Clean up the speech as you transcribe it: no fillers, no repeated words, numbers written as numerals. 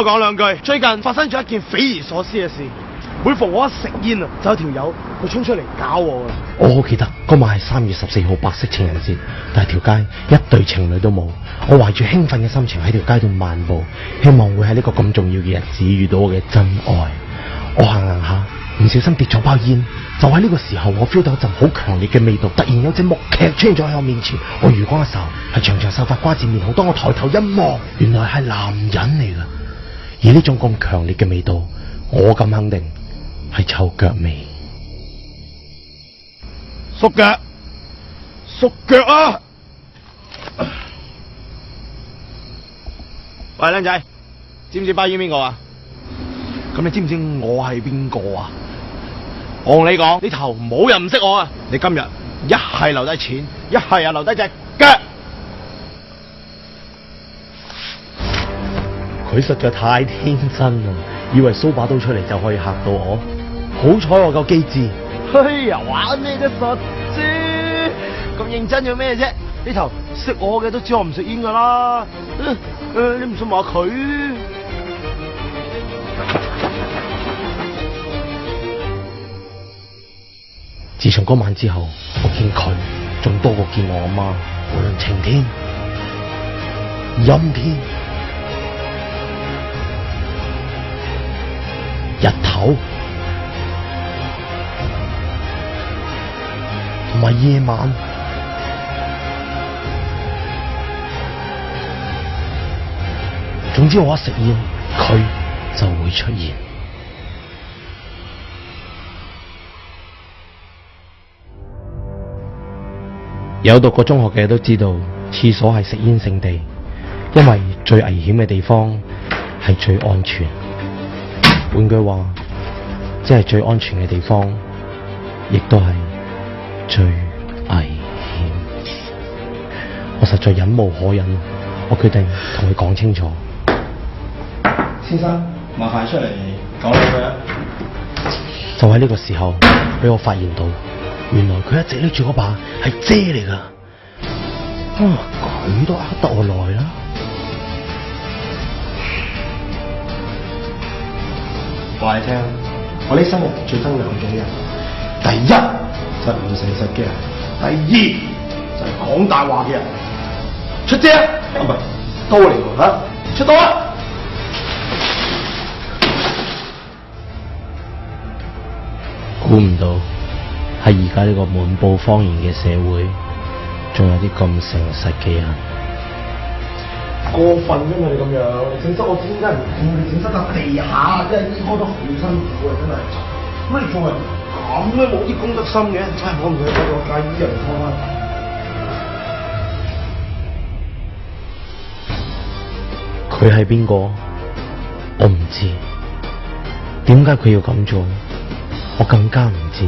我講兩句。最近發生咗一件匪夷所思嘅事，每逢我一食煙啊，就有條友會衝出嚟搞我啊！我好記得嗰晚係3月14號白色情人節，但係條街一對情侶都冇。我懷住興奮嘅心情喺條街度漫步，希望會喺呢個咁重要嘅日子遇到我嘅真愛。我行下，唔小心跌咗包煙。就喺呢個時候，我 feel 到一陣好強烈嘅味道，突然有隻木屐出現咗喺我面前。我餘光一睄，係長長秀髮瓜子面孔。當我抬頭一望，原來係男人嚟噶。而呢種咁強烈嘅味道，我咁肯定係臭腳味。縮腳，縮腳啊！喂，靚仔，知唔知包煙邊個啊？咁你知唔知我係邊個啊？我同你講，呢頭冇人唔識我啊！你今日一係留低錢，一係啊留低隻腳。佢實在太天真啦，以為蘇把刀出嚟就可以嚇到我。好彩我夠機智。哎呀，玩咩啫，實啫！咁認真做咩啫？呢頭識我嘅都知我唔食煙噶啦。你唔信話佢？自從嗰晚之後，我見佢仲多過見我阿媽。無論晴天、陰天、日頭同埋夜晚，總之我一食煙，佢就會出現。有讀過中學嘅都知道，廁所係食煙聖地，因為最危險嘅地方係最安全。換句話，即係最安全嘅地方，亦都係最危險。我實在忍無可忍，我決定同佢講清楚。先生，麻煩出嚟講兩句啊！就喺呢個時候，俾我發現到。原來佢一直拎住嗰把係遮嚟噶，佢都呃得我耐啦。話你聽，我呢生人最憎兩種人，第一就係唔誠實嘅人，第二就係講大話嘅人。出遮啊，唔係刀嚟喎吓，出刀啊！估唔到。喺而家呢個滿布謊言嘅社會，仲有啲咁誠實嘅人，過分啫嘛！你咁樣，你整濕我點解唔見你整濕笪地下？真係醫開得好辛苦啊！真係，乜你做人咁都冇啲公德心嘅？真係我唔想睇我介醫人湯啊！佢係邊個？我唔知。點解佢要咁做？我更加唔知。